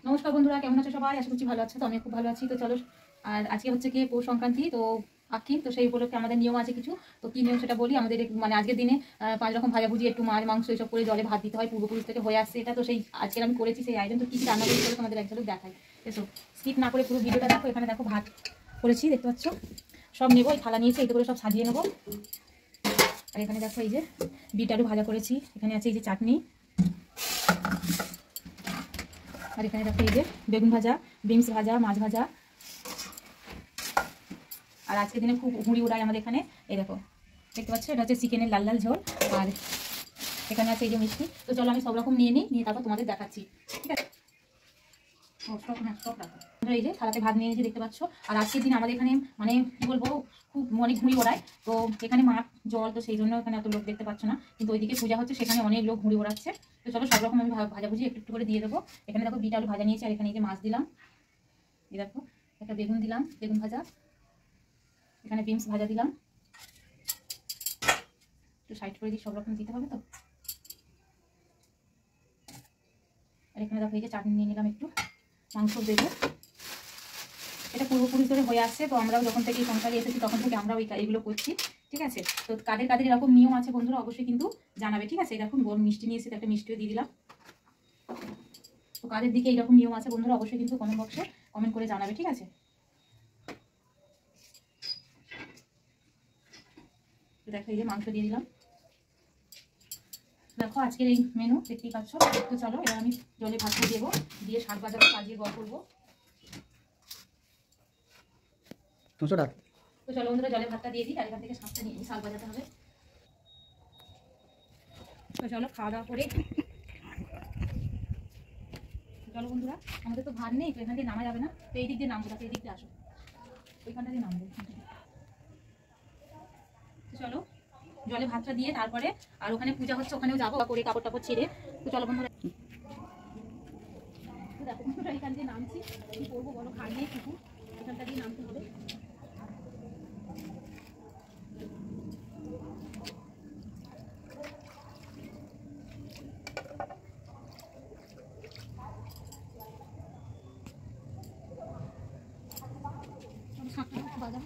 নমস্কার বন্ধুরা, কেমন আছো সবাই? আশা করছি ভালো আছো। তো আমি খুব ভালো আছি। তো চলো, আর আজকে হচ্ছে কি পৌষ সংক্রান্তি, তো আক্ষিন, তো সেই উপলক্ষে আমাদের নিয়ম আছে কিছু। তো কি নিয়ম সেটা বলি। আমাদের মানে আজকের দিনে 5 রকম ভাজাভুজি, একটু মাছ মাংস এইসব করে জলে ভাত দিতে হয়, পূর্বপুরুষ থেকে হয়ে আসছে এটা। তো সেই আজকের আমি করেছি সেই আয়োজন। তো কি কি রান্না করেছি বলে তোমাদের একজন দেখাই। এসো, স্কিপ না করে পুরো ভিডিওটা দেখো। এখানে দেখো ভাত করেছি, দেখতে পাচ্ছ। সব নেবো, এই থালা নিয়েছি, এইটা করে সব সাজিয়ে নেবো। আর এখানে দেখো এই যে বিট আলু ভাজা করেছি, এখানে আছে এই যে চাটনি, আর এখানে দেখো এই যে বেগুন ভাজা, বিনস ভাজা, মাছ ভাজা। আর আজকে দিনে খুব হুড়ি উড়ায় আমাদের এখানে। এই দেখো, দেখতে পাচ্ছ, এটা হচ্ছে চিকেনের লাল লাল ঝোল। আর এখানে আছে এই যে মিষ্টি। তো চলো আমি সব রকম নিয়ে নিই, তারপর তোমাদের দেখাচ্ছি, ঠিক আছে? এই যে থালাতে ভাত নিয়ে নিয়েছি, দেখতে পাচ্ছ। আর আজকের দিন আমাদের এখানে মানে কি বলবো, খুব অনেক ঘুড়ি ওড়ায়। তো এখানে মাঠ জল, তো সেই জন্য এখানে এত লোক দেখতে পাচ্ছ না, কিন্তু ওইদিকে পূজা হচ্ছে, সেখানে অনেক লোক ঘুড়ি ওড়াচ্ছে। তো চলো সব রকম আমি ভাজাভুজি একটু একটু করে দিয়ে দেবো। এখানে দেখো বিট আলু ভাজা নিয়েছি, আর এখানে এই যে মাছ দিলাম, এই দেখো একটা বেগুন দিলাম, বেগুন ভাজা, এখানে বিনস ভাজা দিলাম। একটু সাইড করে দিই, সব রকম দিতে হবে তো। আর এখানে দেখো এই যে চাটনি নিয়ে নিলাম, একটু মাংস দেবো। এটা পূর্বপুরুষ ধরে হয়ে আসছে, তো আমরাও যখন থেকে সংসারে এসেছি তখন থেকে আমরাও এইগুলো করছি, ঠিক আছে? তো কাদের কাদের এরকম নিয়ম আছে বন্ধুরা অবশ্যই কিন্তু জানাবে, ঠিক আছে? এরকম মিষ্টি নিয়ে এসে একটা মিষ্টিও দিয়ে দিলাম। তো কাদের দিকে এইরকম নিয়ম আছে বন্ধুরা অবশ্যই কিন্তু কমেন্ট বক্সে কমেন্ট করে জানাবে, ঠিক আছে? দেখো এই যে মাংস দিয়ে দিলাম। দেখো আজকের এই মেনু দেখতেই পাচ্ছ। তো চলো এবার আমি জলে ভাতটা দেবো, দিয়ে শাক বাজারও কাজিয়ে গড় করবো। তো চলো বন্ধুরা জলে ভাতটা দিয়ে দিই, আর এখান থেকে শাকটা নিয়ে শাক বাজাতে হবে। তো চলো খাওয়া দাওয়া করে। চলো বন্ধুরা, আমাদের তো ভাত নেই, তো এখান থেকে নামা যাবে না, তো এই দিক দিয়ে নামবো, এই দিক দিয়ে আসো, ওইখানটা দিয়ে নামবো। তো চলো জলে ভাতটা দিয়ে তারপরে, আর ওখানে পূজা হচ্ছে, ওখানেও যাবো করে কাপড় টাপড় ছেড়ে। তো চলো বন্ধুরা, দেখো বন্ধুরা এখান দিয়ে নামছি, কি করবো বলো, ঘাড় নেই কুকুর, এখানটা দিয়ে নামতে হবে। বাদাম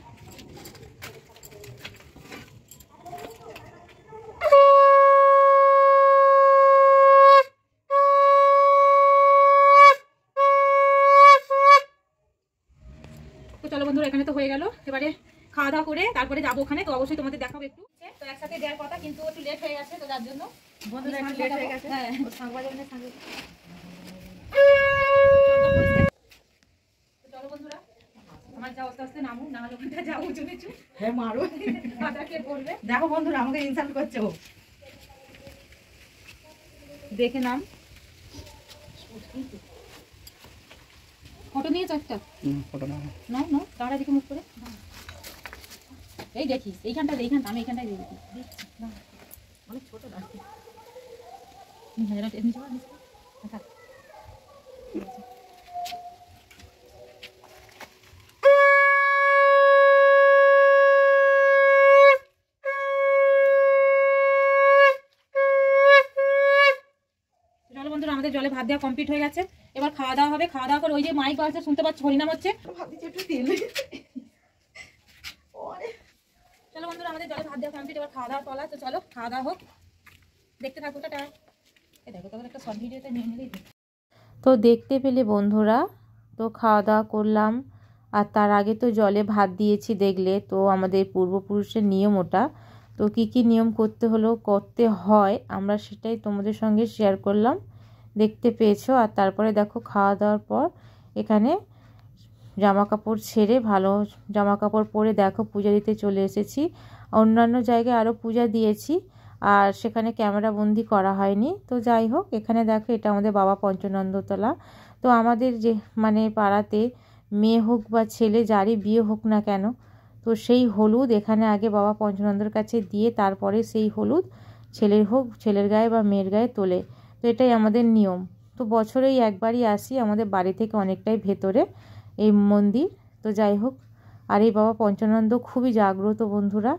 তো চলো বন্ধুরা এখানে তো হয়ে গেল, এবারে খাওয়া দাওয়া করে তারপরে যাবো ওখানে। তো অবশ্যই তোমাদের দেখাবো একটু। তো একসাথে দেওয়ার কথা, কিন্তু একটু লেট হয়ে গেছে, তো যার জন্য বন্ধুরা একটু লেট হয়ে গেছে। হ্যাঁ, চলো বন্ধুরা, আমার যা আস্তে আস্তে নামুন, না হলে ওখানটা যাবো উঁচু নিচু। হ্যাঁ মারো, কে করবে। দেখো বন্ধুরা আমাকে ইনসাল্ট করছে ও, দেখে নাম। ফটো নিয়েছ একটা? ফটো নাও নাও নাও, দাঁড়া দিকে মুখ করে। এই দেখিস এইখানটা, এইখানটা আমি এইখানটাই দিয়ে দেখি, অনেক ছোট দাঁড়িয়ে। চলো বন্ধুরা, আমাদের জলে ভাত দেওয়া কমপ্লিট হয়ে গেছে, এবার খাওয়া দাওয়া হবে। খাওয়া দাওয়া করে ওই যে মাইক বাজছে শুনতে পাচ্ছ, হরিনাম হচ্ছে। চলো বন্ধুরা, আমাদের জলে ভাত দেওয়া কমপ্লিট, এবার খাওয়া দাওয়া চলা। তো চলো খাওয়া দাওয়া হোক, দেখতে থাকো। টাটা। এই দেখো তোমাদের একটা শর্ট ভিডিওতে নিয়ে নিলেই। তো দেখতে পেলে বন্ধুরা, তো খাওয়া দাওয়া করলাম, আর তার আগে তো জলে ভাত দিয়েছি দেখলে। তো আমাদের পূর্বপুরুষের নিয়ম ওটা। তো কি কি নিয়ম করতে হয় আমরা সেটাই তোমাদের সঙ্গে শেয়ার করলাম, দেখতে পেয়েছো। আর তারপরে দেখো খাওয়া দাওয়ার পর এখানে জামা কাপড় ছেড়ে, ভালো জামা কাপড় পরে দেখো পূজা দিতে চলে এসেছি। অন্যান্য জায়গায় আরও পূজা দিয়েছি, আর সেখানে ক্যামেরা বন্দি করা হয়নি। তো যাই হোক, এখানে দেখো এটা আমাদের বাবা পঞ্চনন্দতলা। তো আমাদের যে মানে পাড়াতে মেয়ে হোক বা ছেলে, যারই বিয়ে হোক না কেন, তো সেই হলুদ এখানে আগে বাবা পঞ্চনন্দর কাছে দিয়ে তারপরে সেই হলুদ ছেলের হোক, ছেলের গায়ে বা মেয়ের গায়ে তোলে। তো এটাই আমাদের নিয়ম। তো বছরেই একবারই আসি, আমাদের বাড়ি থেকে অনেকটাই ভেতরে এই মন্দির। তো যাই হোক, আর এই বাবা পঞ্চানন্দ খুবই জাগ্রত বন্ধুরা।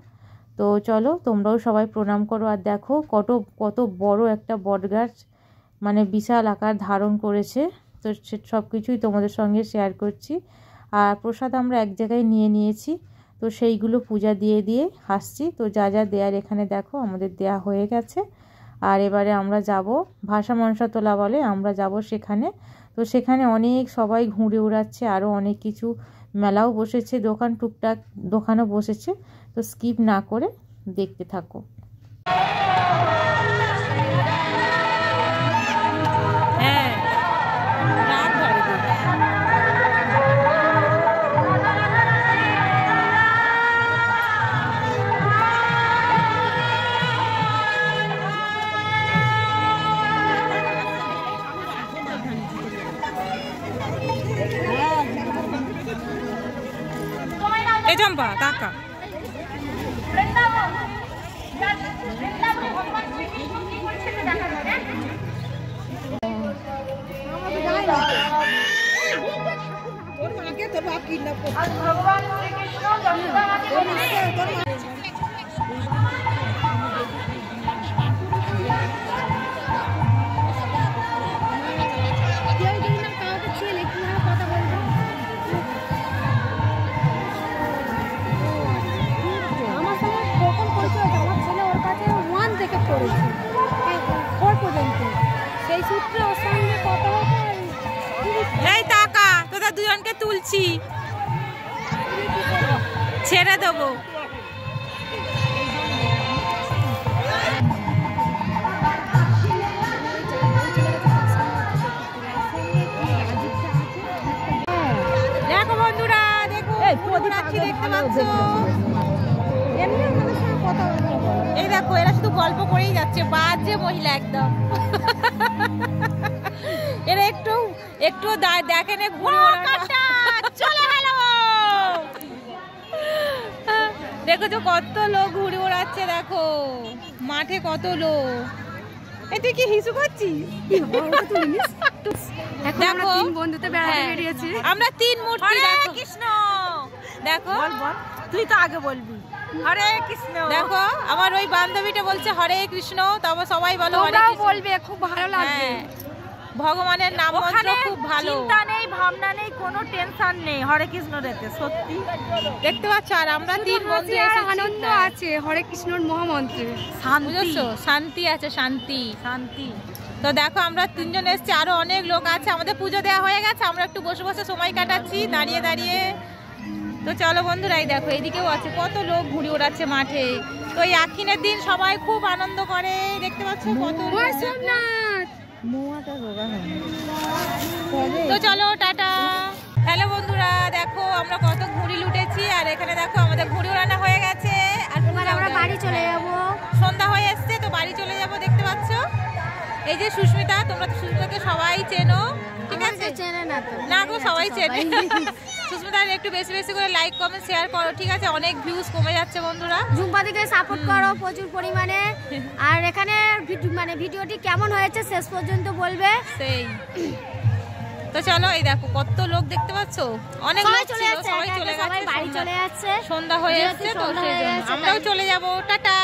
তো চলো তোমরাও সবাই প্রণাম করো। আর দেখো কত বড় একটা বট গাছ, মানে বিশাল আকার ধারণ করেছে। তো তো সব কিছুই তোমাদের সঙ্গে শেয়ার করছি। আর প্রসাদ আমরা এক জায়গায় নিয়ে নিয়েছি, তো সেইগুলো পূজা দিয়ে দিয়ে আসছি। তো যা যা দেয়ার এখানে দেখো আমাদের দেয়া হয়ে গেছে। আর এবারে আমরা যাব ভাষা মনসাতলা বলে, আমরা যাব সেখানে। তো সেখানে অনেক সবাই ঘুরে উড়াচ্ছে, আরও অনেক কিছু মেলাও বসেছে, দোকান টুকটাক দোকানও বসেছে। তো স্কিপ না করে দেখতে থাকো। এই জম্পা কাকা এই টাকা তোদের দুজনকে তুলছি, ছেড়ে দেবো। দেখো বন্ধুরা, দেখো দেখতে পাচ্ছ, এই দেখো এরা শুধু গল্প করেই যাচ্ছে, বাজে মহিলা একদম। এরা একটু একটু দেখেন চলে গেল। দেখো তো কত লোক ঘুরে ওড়াচ্ছে, দেখো মাঠে কত লোক। তুই কি হিসু করছিস? দেখো বন্ধুতে বেড়াতে বেরিয়েছি আমরা, 3 মূর্তি। কৃষ্ণ দেখো, তুই তো আগে বলবি হরে কৃষ্ণ। দেখো আমার ওই বান্ধবীটা বলছে হরে কৃষ্ণ, তবে সবাই বলো হরে কৃষ্ণ বলবে, খুব ভালো লাগবে। ভগবানের নাম মন্ত্র খুব ভালো, চিন্তা নেই ভাবনা নেই, কোনো টেনশন নেই হরে কৃষ্ণ রেতে, সত্যি দেখতে পাচ্ছ। আর আমরা 3 বন্ধু এসেছি, আনন্দ আছে হরে কৃষ্ণর মহামন্ত্রে, শান্তি শান্তি আছে, শান্তি শান্তি। তো দেখো আমরা 3 জন এসেছি, আরো অনেক লোক আছে। আমাদের পুজো দেওয়া হয়ে গেছে, আমরা একটু বসে বসে সময় কাটাচ্ছি দাঁড়িয়ে দাঁড়িয়ে। তো চলো বন্ধুরা, এই দেখো এদিকেও আছে কত লোক ঘুরে ওড়াচ্ছে মাঠে। তো এই আখিনের দিন সবাই খুব আনন্দ করে, দেখতে পাচ্ছ কত। তো চলো টাটা। হ্যালো বন্ধুরা, দেখো আমরা কত ঘুড়ি লুটেছি, আর এখানে দেখো আমাদের ঘুড়ি ওড়ানো হয়ে গেছে। আর আমরা বাড়ি চলে যাবো, সন্ধ্যা হয়ে এসছে, তো বাড়ি চলে যাবো। দেখতে পাচ্ছ এই যে সুস্মিতা, তোমরা তো সুস্মিতাকে সবাই চেনো, ঠিক আছে? না গো, সবাই চেনে। সুস্মিতার একটু বেশি বেশি করে লাইক কমেন্ট শেয়ার করো, ঠিক আছে? অনেক ভিউজ কমে যাচ্ছে বন্ধুরা, ঝুম্পাদিকে সাপোর্ট করো প্রচুর পরিমাণে। আর এখানে মানে ভিডিওটি কেমন হয়েছে শেষ পর্যন্ত বলবে। সেই তো চলো, এই দেখো কত লোক দেখতে পাচ্ছ, অনেক লোক ছিল, সবাই চলে গেছে, বাড়ি চলে যাচ্ছে, সন্ধ্যা হয়ে যাচ্ছে। তো আমরাও চলে যাবো, টাটা।